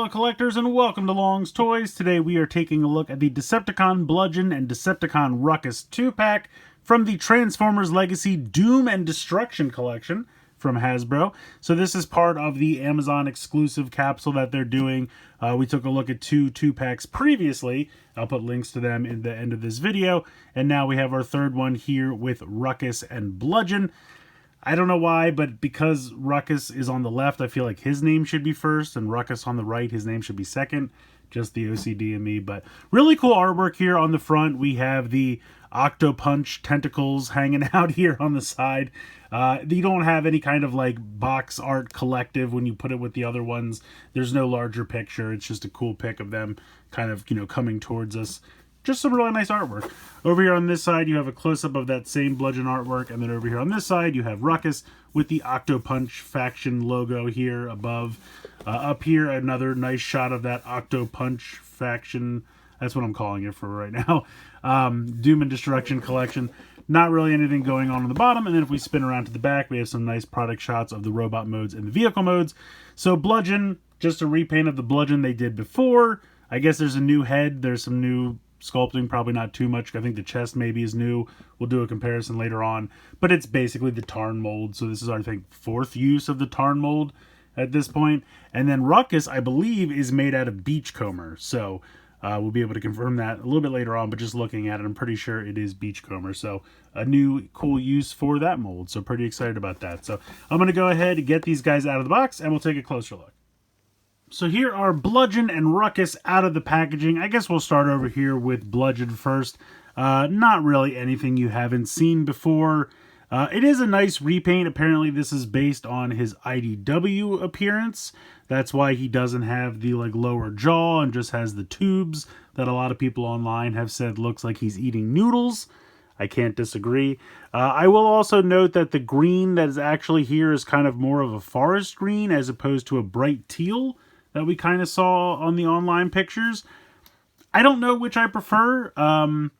fellow collectors, and welcome to Long's Toys. Today we are taking a look at the Decepticon Bludgeon and Decepticon Ruckus 2-pack from the Transformers Legacy Doom and Destruction collection from Hasbro. So this is part of the Amazon exclusive capsule that they're doing. We took a look at two packs previously. I'll put links to them in the end of this video. And now we have our third one here with Ruckus and Bludgeon. I don't know why, but because Ruckus is on the left, I feel like his name should be first, and Ruckus on the right, his name should be second. Just the OCD in me, but really cool artwork here on the front. We have the Octopunch tentacles hanging out here on the side. You don't have any kind of like box art collective when you put it with the other ones. There's no larger picture. It's just a cool pic of them kind of, coming towards us. Just some really nice artwork. Over here on this side, you have a close-up of that same Bludgeon artwork. And then over here on this side, you have Ruckus with the Octopunch faction logo here above. Up here, another nice shot of that Octopunch faction. That's what I'm calling it for right now. Doom and Destruction collection. Not really anything going on the bottom. And then if we spin around to the back, we have some nice product shots of the robot modes and the vehicle modes. So Bludgeon, just a repaint of the Bludgeon they did before. I guess there's a new head. There's some new sculpting, probably not too much. I think the chest maybe is new. We'll do a comparison later on. But it's basically the Tarn mold. So this is our, I think, fourth use of the Tarn mold at this point. And then Ruckus, I believe, is made out of Beachcomber. So we'll be able to confirm that a little bit later on. But just looking at it, I'm pretty sure it is Beachcomber. So a new cool use for that mold. So pretty excited about that. So I'm going to go ahead and get these guys out of the box, and we'll take a closer look. So here are Bludgeon and Ruckus out of the packaging. I guess we'll start over here with Bludgeon first. Not really anything you haven't seen before. It is a nice repaint. Apparently this is based on his IDW appearance. That's why he doesn't have the lower jaw and just has the tubes that a lot of people online have said looks like he's eating noodles. I can't disagree. I will also note that the green that is actually here is kind of more of a forest green as opposed to a bright teal that we kind of saw on the online pictures. I don't know which I prefer. I mean,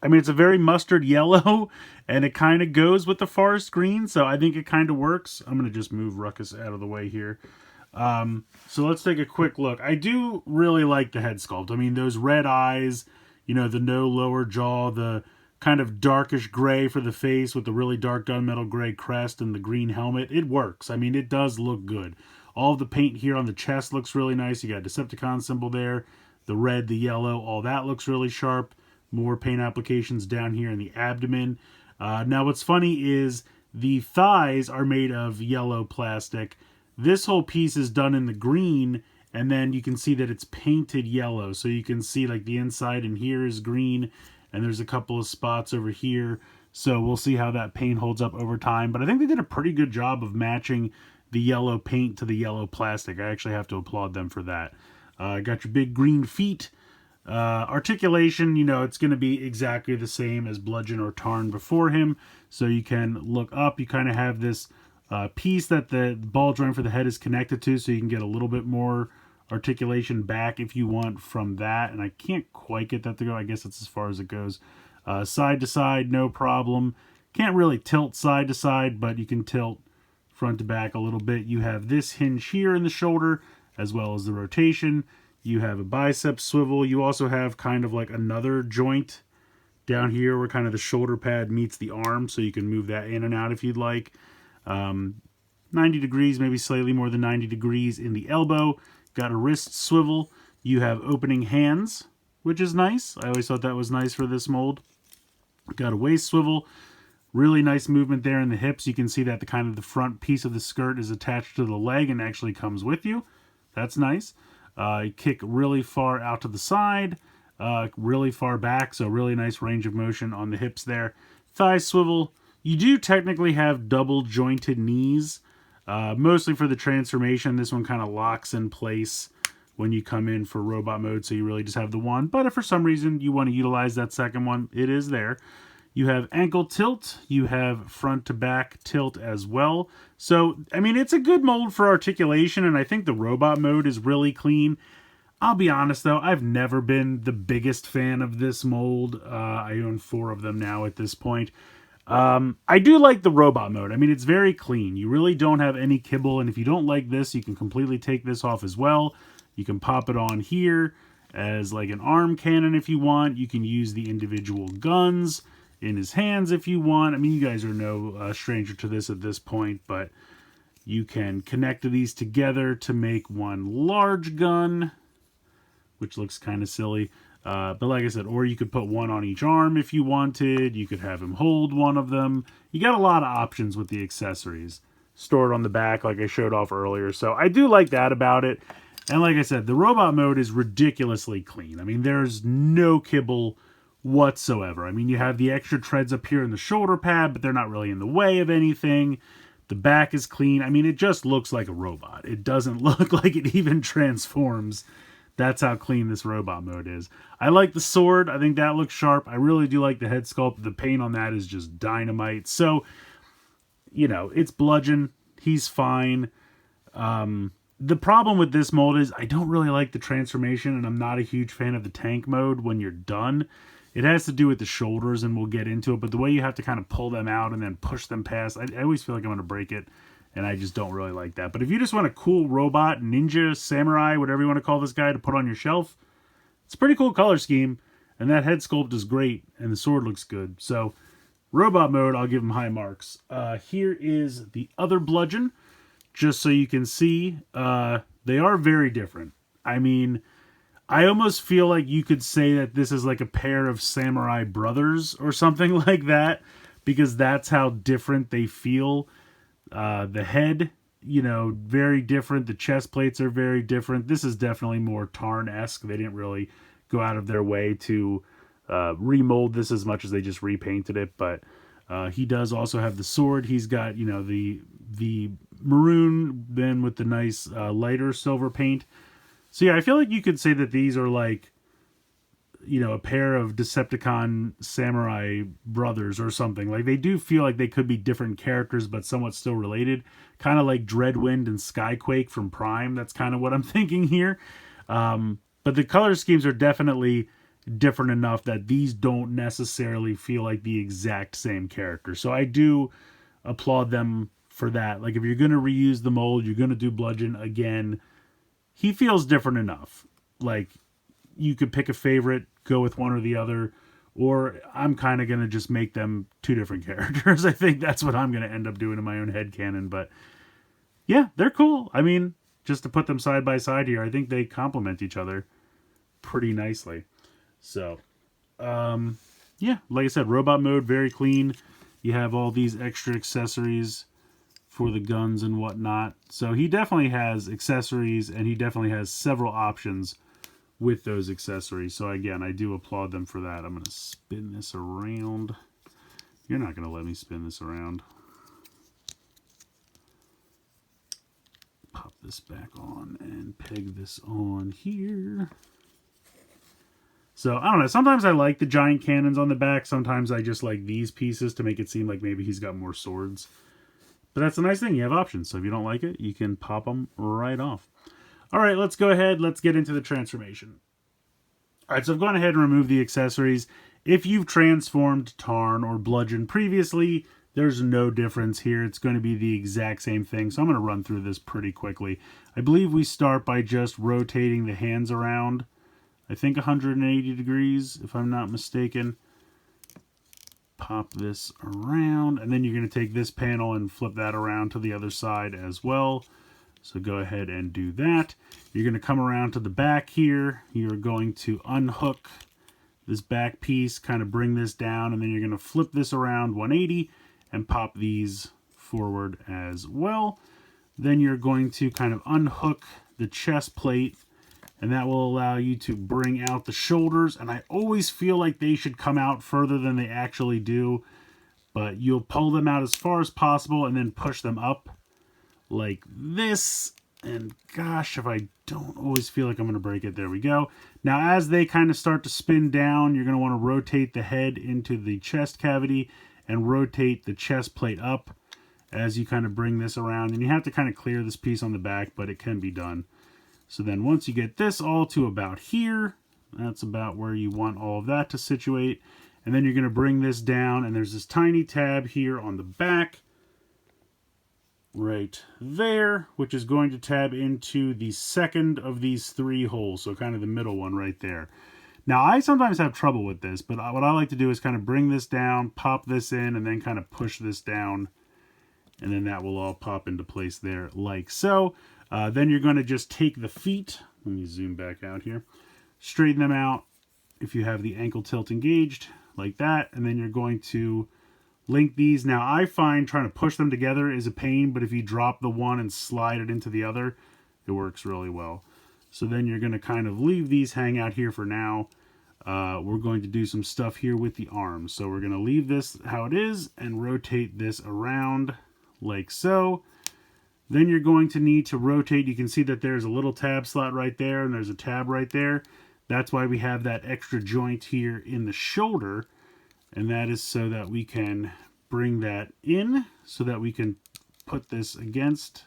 it's a very mustard yellow, and it kind of goes with the forest green, so I think it kind of works. I'm going to just move Ruckus out of the way here. So let's take a quick look. I do really like the head sculpt. I mean, those red eyes, the no lower jaw, the kind of darkish gray for the face with the really dark gunmetal gray crest and the green helmet. It works. I mean, it does look good. All of the paint here on the chest looks really nice. You got Decepticon symbol there. The red, the yellow, all that looks really sharp. More paint applications down here in the abdomen. Now what's funny is the thighs are made of yellow plastic. This whole piece is done in the green, and then you can see that it's painted yellow. So you can see like the inside and here is green, and there's a couple of spots over here. So we'll see how that paint holds up over time. But I think they did a pretty good job of matching the yellow paint to the yellow plastic. I actually have to applaud them for that. Got your big green feet. Articulation, it's going to be exactly the same as Bludgeon or Tarn before him. So you can look up. You kind of have this piece that the ball joint for the head is connected to, so you can get a little bit more articulation back if you want from that. And I can't quite get that to go. I guess that's as far as it goes. Side to side, no problem. Can't really tilt side to side, but you can tilt front to back a little bit. You have this hinge here in the shoulder, as well as the rotation. You have a bicep swivel. You also have kind of like another joint down here where kind of the shoulder pad meets the arm, so you can move that in and out if you'd like. 90 degrees, maybe slightly more than 90 degrees in the elbow. Got a wrist swivel. You have opening hands, which is nice. I always thought that was nice for this mold. Got a waist swivel. Really nice movement there in the hips. You can see that the front piece of the skirt is attached to the leg and actually comes with you. That's nice. Kick really far out to the side, really far back, so really nice range of motion on the hips there. Thigh swivel. You do technically have double jointed knees, mostly for the transformation. This one kind of locks in place when you come in for robot mode, so you really just have the one. But if for some reason you want to utilize that second one, it is there. You have ankle tilt. You have front to back tilt as well. So, I mean, it's a good mold for articulation, and I think the robot mode is really clean. I'll be honest, though, I've never been the biggest fan of this mold. I own 4 of them now at this point. I do like the robot mode. I mean, it's very clean. You really don't have any kibble, and if you don't like this, you can completely take this off as well. You can pop it on here as like an arm cannon if you want. You can use the individual guns in his hands if you want. I mean, you guys are no stranger to this at this point, but you can connect these together to make one large gun, which looks kind of silly. But like I said, or you could put one on each arm if you wanted. You could have him hold one of them. You got a lot of options with the accessories. Stored on the back like I showed off earlier. So I do like that about it. And like I said, the robot mode is ridiculously clean. I mean, there's no kibble whatsoever. I mean, you have the extra treads up here in the shoulder pad, but they're not really in the way of anything. The back is clean. I mean, it just looks like a robot. It doesn't look like it even transforms. That's how clean this robot mode is. I like the sword. I think that looks sharp. I really do like the head sculpt. The paint on that is just dynamite. So, you know, it's Bludgeon. He's fine. The problem with this mold is I don't really like the transformation, and I'm not a huge fan of the tank mode when you're done. It has to do with the shoulders, and we'll get into it, but the way you have to kind of pull them out and then push them past, I always feel like I'm going to break it, and I just don't really like that. But if you just want a cool robot, ninja, samurai, whatever you want to call this guy, to put on your shelf, it's a pretty cool color scheme, and that head sculpt is great, and the sword looks good. So, robot mode, I'll give him high marks. Here is the other Bludgeon. Just so you can see, they are very different. I mean, I almost feel like you could say that this is like a pair of samurai brothers or something like that, because that's how different they feel. The head, you know, very different. The chest plates are very different. This is definitely more Tarn-esque. They didn't really go out of their way to remold this as much as they just repainted it, but he does also have the sword. He's got, you know, the maroon then with the nice lighter silver paint. So yeah, I feel like you could say that these are like, you know, a pair of Decepticon samurai brothers or something. Like, they do feel like they could be different characters but somewhat still related. Kind of like Dreadwind and Skyquake from Prime. That's kind of what I'm thinking here. But the color schemes are definitely different enough that these don't necessarily feel like the exact same character. So I do applaud them for that. Like, if you're going to reuse the mold, you're going to do Bludgeon again, he feels different enough. Like, you could pick a favorite, go with one or the other, or I'm kind of going to just make them two different characters. I think that's what I'm going to end up doing in my own headcanon. But yeah, they're cool. I mean, just to put them side by side here, I think they complement each other pretty nicely. So, yeah, like I said, robot mode, very clean. You have all these extra accessories for the guns and whatnot. So he definitely has accessories, and he definitely has several options with those accessories. So again, I do applaud them for that. I'm going to spin this around. You're not going to let me spin this around. Pop this back on and peg this on here. So, I don't know. Sometimes I like the giant cannons on the back. Sometimes I just like these pieces to make it seem like maybe he's got more swords. But that's a nice thing. You have options. So if you don't like it, you can pop them right off. All right, let's go ahead. Let's get into the transformation. All right, so I've gone ahead and removed the accessories. If you've transformed Tarn or Bludgeon previously, there's no difference here. It's going to be the exact same thing. So I'm going to run through this pretty quickly. I believe we start by just rotating the hands around. I think 180 degrees, if I'm not mistaken. Pop this around, and then you're going to take this panel and flip that around to the other side as well. So go ahead and do that. You're going to come around to the back here. You're going to unhook this back piece, kind of bring this down, and then you're going to flip this around 180 and pop these forward as well. Then you're going to kind of unhook the chest plate, and that will allow you to bring out the shoulders. And I always feel like they should come out further than they actually do. But you'll pull them out as far as possible and then push them up like this. And gosh, if I don't always feel like I'm going to break it. There we go. Now, as they kind of start to spin down, you're going to want to rotate the head into the chest cavity and rotate the chest plate up as you kind of bring this around. And you have to kind of clear this piece on the back, but it can be done. So then once you get this all to about here, that's about where you want all of that to situate. And then you're going to bring this down, and there's this tiny tab here on the back. right there, which is going to tab into the second of these 3 holes, so kind of the middle one right there. Now, I sometimes have trouble with this, but what I like to do is kind of bring this down, pop this in, and then kind of push this down, and then that will all pop into place there like so. Then you're going to just take the feet, let me zoom back out here, straighten them out if you have the ankle tilt engaged, like that, and then you're going to link these. Now, I find trying to push them together is a pain, but if you drop the one and slide it into the other, it works really well. So then you're going to kind of leave these hang out here for now. We're going to do some stuff here with the arms. So we're going to leave this how it is and rotate this around like so. Then you're going to need to rotate. You can see that there's a little tab slot right there and there's a tab right there. That's why we have that extra joint here in the shoulder. And that is so that we can bring that in so that we can put this against.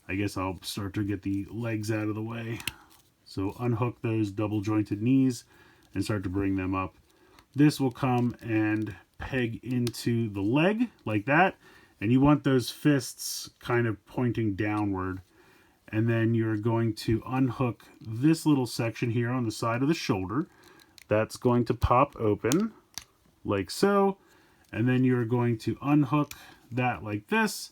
I guess I'll start to get the legs out of the way. So unhook those double jointed knees and start to bring them up. This will come and peg into the leg like that. And you want those fists kind of pointing downward. And then you're going to unhook this little section here on the side of the shoulder. That's going to pop open like so. And then you're going to unhook that like this.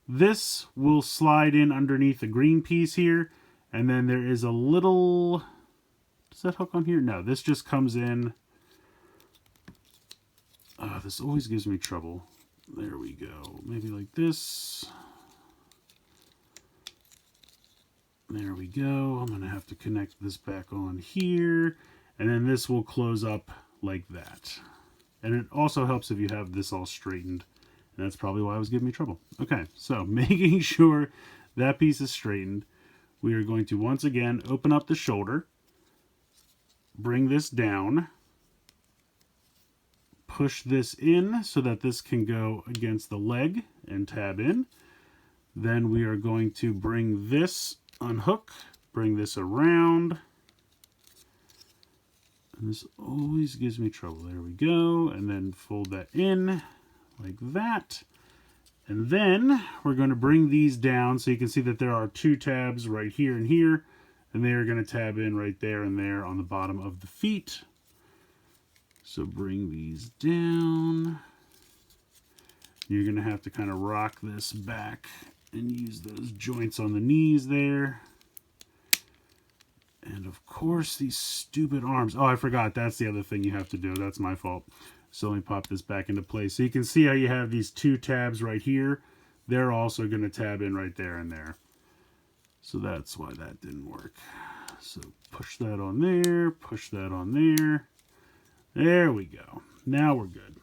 This will slide in underneath the green piece here. And then there is a little, does that hook on here? No, this just comes in. This always gives me trouble. There we go. Maybe like this. There we go. I'm going to have to connect this back on here. And then this will close up like that. And it also helps if you have this all straightened. And that's probably why it was giving me trouble. Okay, so making sure that piece is straightened. We are going to once again open up the shoulder, bring this down, push this in so that this can go against the leg and tab in. Then we are going to bring this, unhook, bring this around. And this always gives me trouble. There we go. And then fold that in like that. And then we're going to bring these down so you can see that there are 2 tabs right here and here. And they are going to tab in right there and there on the bottom of the feet. So bring these down. You're going to have to kind of rock this back and use those joints on the knees there. And of course, these stupid arms. Oh, I forgot. That's the other thing you have to do. That's my fault. So let me pop this back into place. So you can see how you have these 2 tabs right here. They're also going to tab in right there and there. So that's why that didn't work. So push that on there, push that on there. There we go. Now we're good.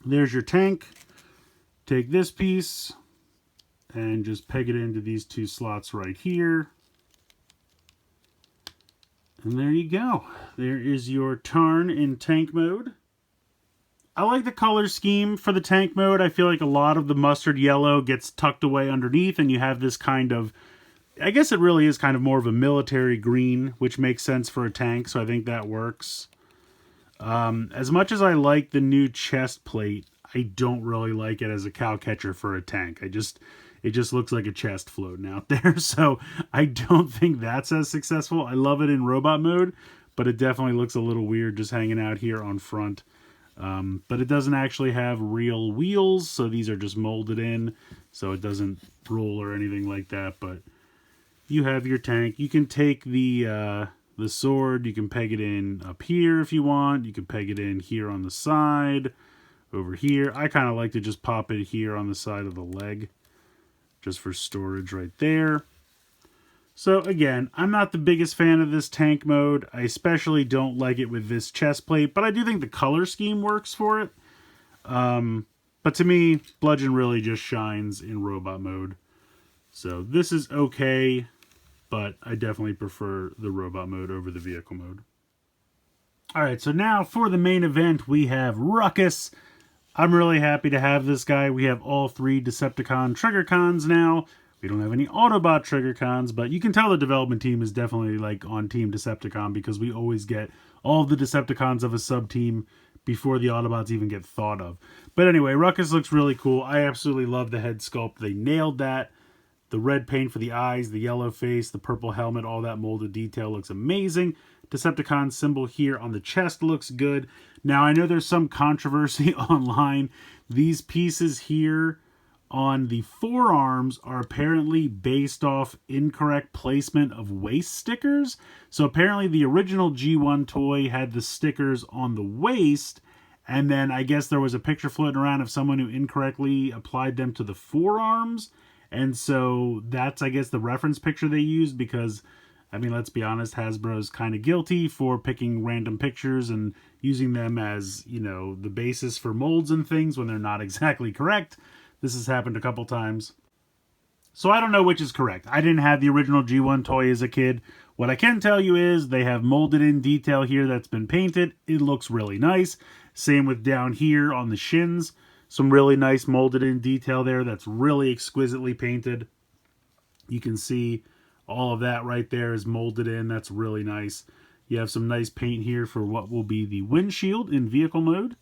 There's your tank. Take this piece and just peg it into these 2 slots right here. And there you go. There is your Tarn in tank mode. I like the color scheme for the tank mode. I feel like a lot of the mustard yellow gets tucked away underneath and you have this kind of, I guess it really is kind of more of a military green, which makes sense for a tank, so I think that works. As much as I like the new chest plate, I don't really like it as a cow catcher for a tank. It just looks like a chest floating out there, so I don't think that's as successful. I love it in robot mode, but it definitely looks a little weird just hanging out here on front. But it doesn't actually have real wheels, so these are just molded in, so it doesn't roll or anything like that. But you have your tank. You can take the sword, you can peg it in up here if you want. You can peg it in here on the side, over here. I kind of like to just pop it here on the side of the leg, just for storage right there. So again, I'm not the biggest fan of this tank mode. I especially don't like it with this chest plate, but I do think the color scheme works for it. But to me, Bludgeon really just shines in robot mode. So this is okay, but I definitely prefer the robot mode over the vehicle mode. Alright, so now for the main event, we have Ruckus. I'm really happy to have this guy. We have all 3 Decepticon Trigger Cons now. We don't have any Autobot Triggercons, but you can tell the development team is definitely like on Team Decepticon because we always get all the Decepticons of a sub-team before the Autobots even get thought of. But anyway, Ruckus looks really cool. I absolutely love the head sculpt. They nailed that. The red paint for the eyes, the yellow face, the purple helmet, all that molded detail looks amazing. Decepticon symbol here on the chest looks good. Now, I know there's some controversy online. These pieces here on the forearms are apparently based off incorrect placement of waist stickers. So apparently the original G1 toy had the stickers on the waist, and then I guess there was a picture floating around of someone who incorrectly applied them to the forearms. And so that's, I guess, the reference picture they used because, I mean, let's be honest, Hasbro's kind of guilty for picking random pictures and using them as, you know, the basis for molds and things when they're not exactly correct. This has happened a couple times. So I don't know which is correct. I didn't have the original G1 toy as a kid. What I can tell you is they have molded in detail here that's been painted. It looks really nice. Same with down here on the shins. Some really nice molded in detail there that's really exquisitely painted. You can see all of that right there is molded in. That's really nice. You have some nice paint here for what will be the windshield in vehicle mode.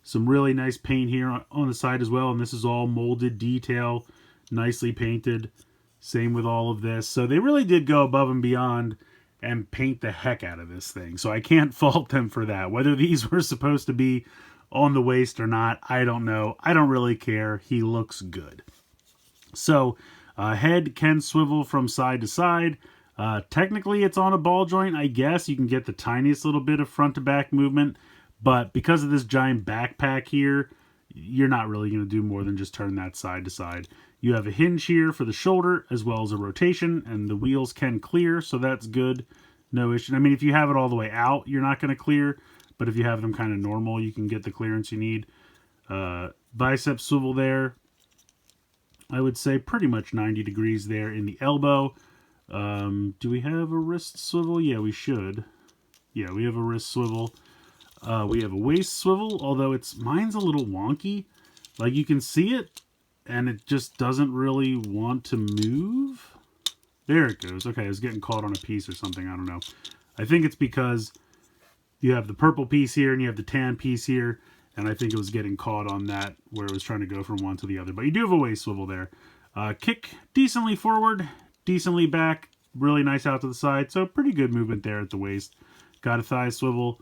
Some really nice paint here on the side as well. And this is all molded detail, nicely painted. Same with all of this. So they really did go above and beyond and paint the heck out of this thing. So I can't fault them for that. Whether these were supposed to be on the waist or not, I don't know. I don't really care. He looks good. So head can swivel from side to side. Technically it's on a ball joint, I guess. You can get the tiniest little bit of front to back movement. But because of this giant backpack here, you're not really going to do more than just turn that side to side. You have a hinge here for the shoulder as well as a rotation, and the wheels can clear, so that's good. No issue. I mean, if you have it all the way out, you're not going to clear, but if you have them kind of normal, you can get the clearance you need. Bicep swivel there. I would say pretty much 90 degrees there in the elbow. Do we have a wrist swivel? Yeah, we should. Yeah, we have a wrist swivel. We have a waist swivel, although mine's a little wonky. Like, you can see it, and it just doesn't really want to move. There it goes. Okay, I was getting caught on a piece or something. I don't know. I think it's because you have the purple piece here, and you have the tan piece here, and I think it was getting caught on that where it was trying to go from one to the other. But you do have a waist swivel there. Kick decently forward, decently back, really nice out to the side. So pretty good movement there at the waist. Got a thigh swivel.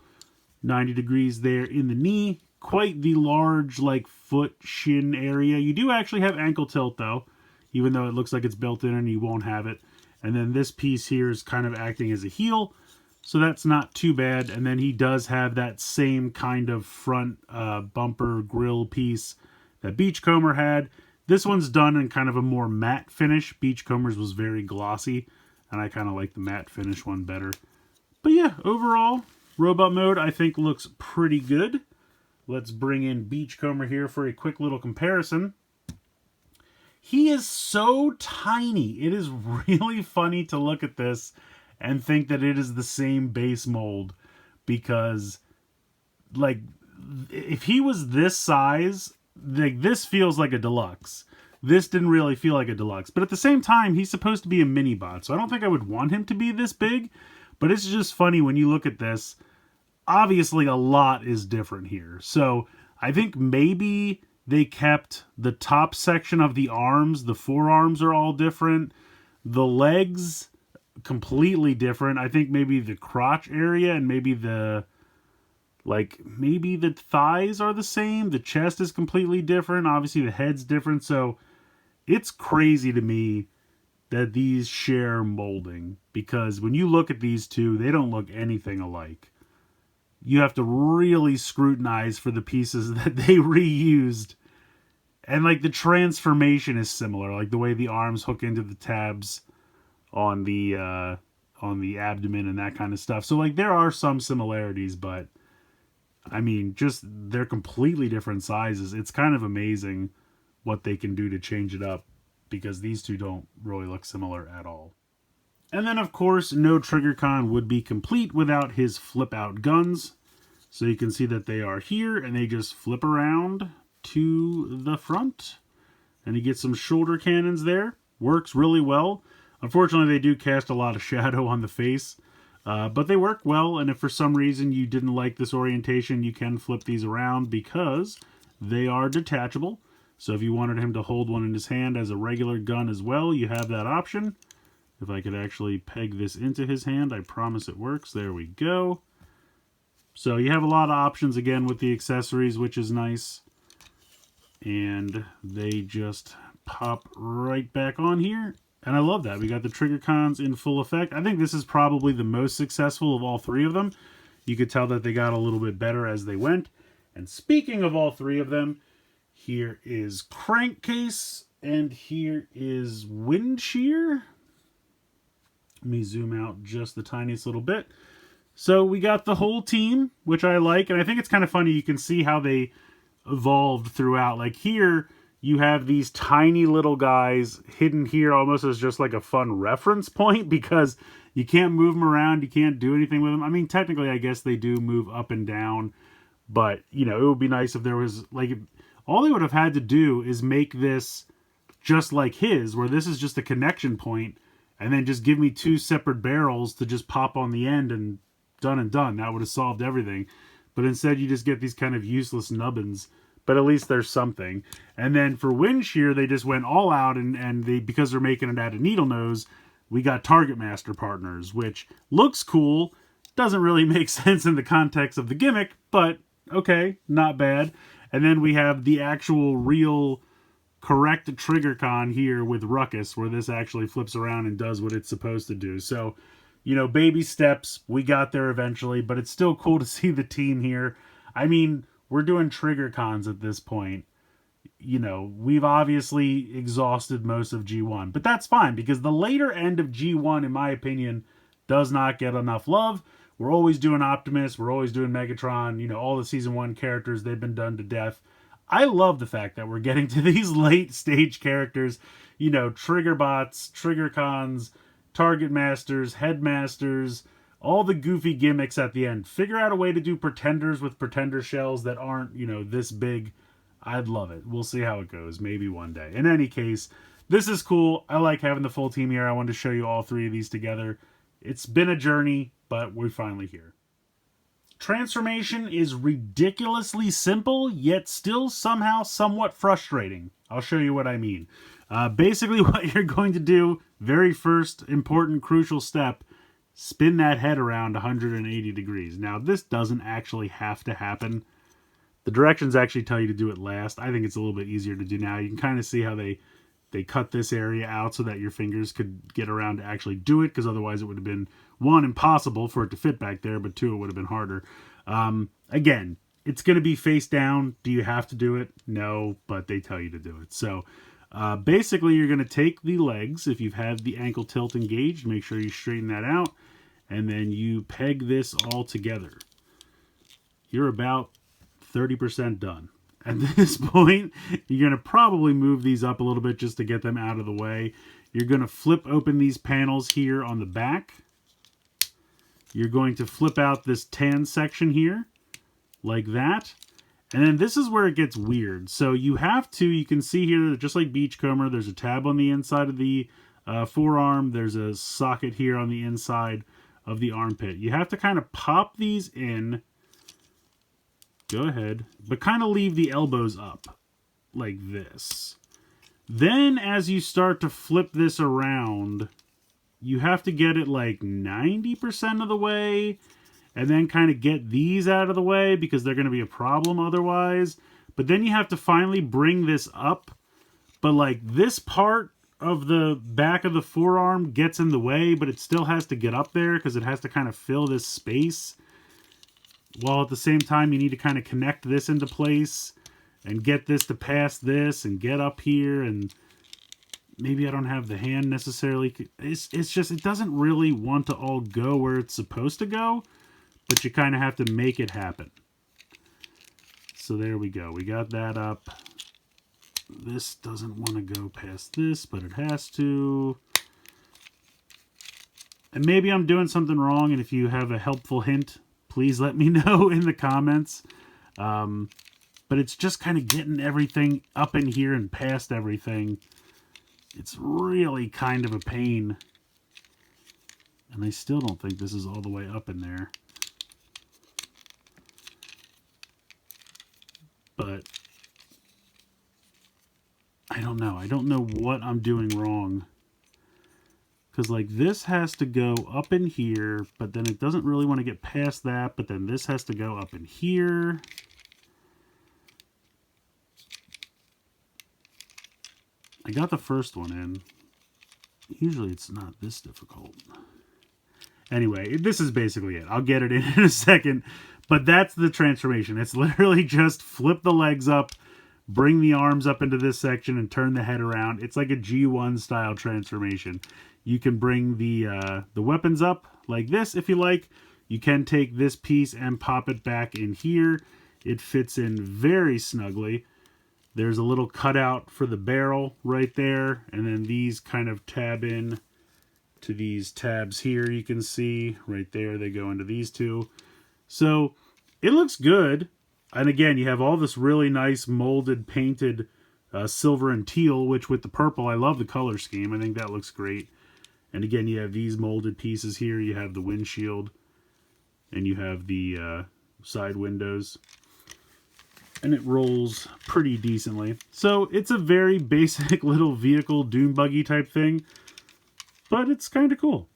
90 degrees there in the knee. Quite the large, like, foot shin area. You do actually have ankle tilt, though, even though it looks like it's built in and you won't have it. And then this piece here is kind of acting as a heel, so that's not too bad. And then he does have that same kind of front bumper grill piece that Beachcomber had. This one's done in kind of a more matte finish. Beachcomber's was very glossy, and I kind of like the matte finish one better. But yeah, overall, robot mode, I think, looks pretty good. Let's bring in Beachcomber here for a quick little comparison. He is so tiny. It is really funny to look at this and think that it is the same base mold. Because, like, if he was this size, like, this feels like a deluxe. This didn't really feel like a deluxe. But at the same time, he's supposed to be a mini-bot. So I don't think I would want him to be this big. But it's just funny when you look at this. Obviously, a lot is different here. So I think maybe they kept the top section of the arms. The forearms are all different. The legs, completely different. I think maybe the crotch area and maybe the thighs are the same. The chest is completely different. Obviously, the head's different. So it's crazy to me that these share molding, because when you look at these two, they don't look anything alike. You have to really scrutinize for the pieces that they reused. And, like, the transformation is similar, like the way the arms hook into the tabs on the abdomen and that kind of stuff. So, like, there are some similarities, but I mean, just they're completely different sizes. It's kind of amazing what they can do to change it up, because these two don't really look similar at all. And then, of course, no TriggerCon would be complete without his flip-out guns. So you can see that they are here, and they just flip around to the front. And you get some shoulder cannons there. works really well. Unfortunately, they do cast a lot of shadow on the face, but they work well, and if for some reason you didn't like this orientation, you can flip these around because they are detachable. So if you wanted him to hold one in his hand as a regular gun as well, you have that option. If I could actually peg this into his hand, I promise it works. There we go. So you have a lot of options again with the accessories, which is nice. And they just pop right back on here. And I love that. We got the trigger cons in full effect. I think this is probably the most successful of all three of them. You could tell that they got a little bit better as they went. And speaking of all three of them, here is Crankcase and here is Wind Shear. Let me zoom out just the tiniest little bit. So we got the whole team, which I like, and I think it's kind of funny. You can see how they evolved throughout. Like here, you have these tiny little guys hidden here almost as just like a fun reference point because you can't move them around. You can't do anything with them. I mean, technically, I guess they do move up and down, but, you know, it would be nice if there was, like, all they would have had to do is make this just like his, where this is just a connection point, and then just give me two separate barrels to just pop on the end and done and done. That would have solved everything. But instead you just get these kind of useless nubbins. But at least there's something. And then for Wind Shear, they just went all out, and they, because they're making it out of needle nose, we got Target Master partners, which looks cool. Doesn't really make sense in the context of the gimmick, but okay, not bad. And then we have the actual real correct trigger con here with Ruckus, where this actually flips around and does what it's supposed to do. So, you know, baby steps, we got there eventually, but it's still cool to see the team here. I mean, we're doing trigger cons at this point. You know, we've obviously exhausted most of G1, but that's fine because the later end of G1, in my opinion, does not get enough love. We're always doing Optimus, we're always doing Megatron, you know, all the Season 1 characters, they've been done to death. I love the fact that we're getting to these late stage characters, you know, Trigger Bots, Trigger Cons, Target Masters, Headmasters, all the goofy gimmicks at the end. Figure out a way to do Pretenders with Pretender shells that aren't, you know, this big. I'd love it. We'll see how it goes. Maybe one day. In any case, this is cool. I like having the full team here. I wanted to show you all three of these together. It's been a journey, but we're finally here. Transformation is ridiculously simple, yet still somehow somewhat frustrating. I'll show you what I mean. Basically, what you're going to do, very first important crucial step, spin that head around 180 degrees. Now, this doesn't actually have to happen. The directions actually tell you to do it last. I think it's a little bit easier to do now. You can kind of see how they cut this area out so that your fingers could get around to actually do it, because otherwise it would have been, one, impossible for it to fit back there, but two, it would have been harder. Again, it's going to be face down. Do you have to do it? No, but they tell you to do it. So basically you're going to take the legs, if you've had the ankle tilt engaged, make sure you straighten that out, and then you peg this all together. You're about 30% done. At this point, you're going to probably move these up a little bit just to get them out of the way. You're going to flip open these panels here on the back. You're going to flip out this tan section here, like that. And then this is where it gets weird. So you have to, you can see here, just like Beachcomber, there's a tab on the inside of the forearm. There's a socket here on the inside of the armpit. You have to kind of pop these in. Go ahead, but kind of leave the elbows up like this. Then as you start to flip this around, you have to get it like 90% of the way, and then kind of get these out of the way because they're going to be a problem otherwise. But then you have to finally bring this up, but like this part of the back of the forearm gets in the way, but it still has to get up there because it has to kind of fill this space. While at the same time, you need to kind of connect this into place and get this to pass this and get up here. And maybe I don't have the hand necessarily. It's just, it doesn't really want to all go where it's supposed to go, but you kind of have to make it happen. So there we go. We got that up. This doesn't want to go past this, but it has to. And maybe I'm doing something wrong, and if you have a helpful hint, please let me know in the comments. But it's just kind of getting everything up in here and past everything. It's really kind of a pain. And I still don't think this is all the way up in there. But I don't know. I don't know what I'm doing wrong. Because, like, this has to go up in here, but then it doesn't really want to get past that, but then this has to go up in here. I got the first one in. Usually it's not this difficult. Anyway, this is basically it. I'll get it in a second, but that's the transformation. It's literally just flip the legs up, bring the arms up into this section, and turn the head around. It's like a G1 style transformation. You can bring the weapons up like this if you like. You can take this piece and pop it back in here. It fits in very snugly. There's a little cutout for the barrel right there, and then these kind of tab in to these tabs here. You can see right there, they go into these two. So it looks good. And again, you have all this really nice molded, painted silver and teal, which with the purple, I love the color scheme. I think that looks great. And again, you have these molded pieces here. You have the windshield, and you have the side windows. And it rolls pretty decently. So it's a very basic little vehicle dune buggy type thing, but it's kind of cool.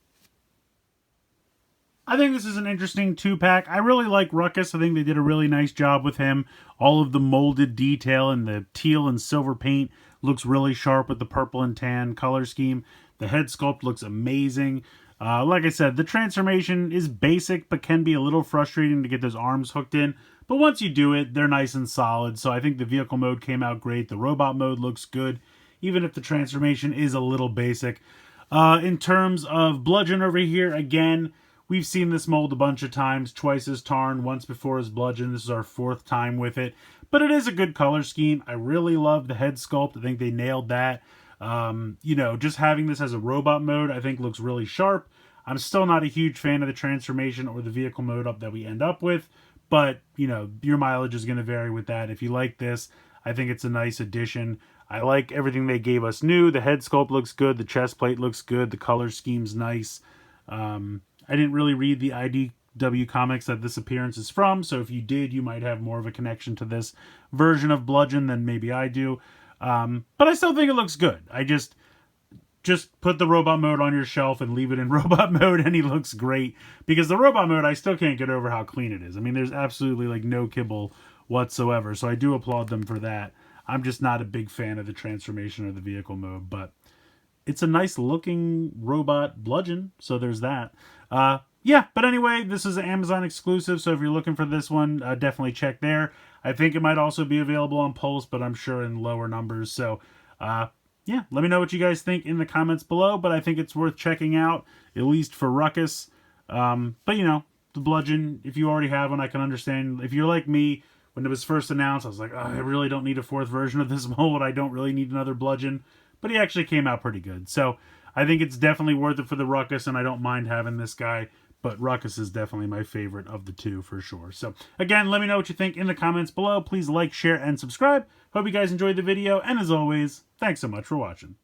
I think this is an interesting 2-pack. I really like Ruckus. I think they did a really nice job with him. All of the molded detail and the teal and silver paint looks really sharp with the purple and tan color scheme. The head sculpt looks amazing. Like I said, the transformation is basic, but can be a little frustrating to get those arms hooked in. But once you do it, they're nice and solid. So I think the vehicle mode came out great. The robot mode looks good, even if the transformation is a little basic. In terms of Bludgeon over here, again, we've seen this mold a bunch of times. Twice as Tarn, once before as Bludgeon. This is our 4th time with it. But it is a good color scheme. I really love the head sculpt. I think they nailed that. You know, just having this as a robot mode, I think looks really sharp. I'm still not a huge fan of the transformation or the vehicle mode up that we end up with. But, you know, your mileage is going to vary with that. If you like this, I think it's a nice addition. I like everything they gave us new. The head sculpt looks good. The chest plate looks good. The color scheme's nice. I didn't really read the IDW comics that this appearance is from, so if you did, you might have more of a connection to this version of Bludgeon than maybe I do. But I still think it looks good. I just put the robot mode on your shelf and leave it in robot mode, and he looks great. Because the robot mode, I still can't get over how clean it is. I mean, there's absolutely like no kibble whatsoever, so I do applaud them for that. I'm just not a big fan of the transformation or the vehicle mode, but it's a nice looking robot Bludgeon, so there's that. Yeah, but anyway, this is an Amazon exclusive, so if you're looking for this one, definitely check there. I think it might also be available on Pulse, but I'm sure in lower numbers, so yeah, let me know what you guys think in the comments below, but I think it's worth checking out, at least for Ruckus. But, you know, the Bludgeon, if you already have one, I can understand. If you're like me, when it was first announced, I was like, oh, I really don't need a 4th version of this mold. I don't really need another Bludgeon. But he actually came out pretty good. So I think it's definitely worth it for the Ruckus, and I don't mind having this guy. But Ruckus is definitely my favorite of the two for sure. So again, let me know what you think in the comments below. Please like, share, and subscribe. Hope you guys enjoyed the video. And as always, thanks so much for watching.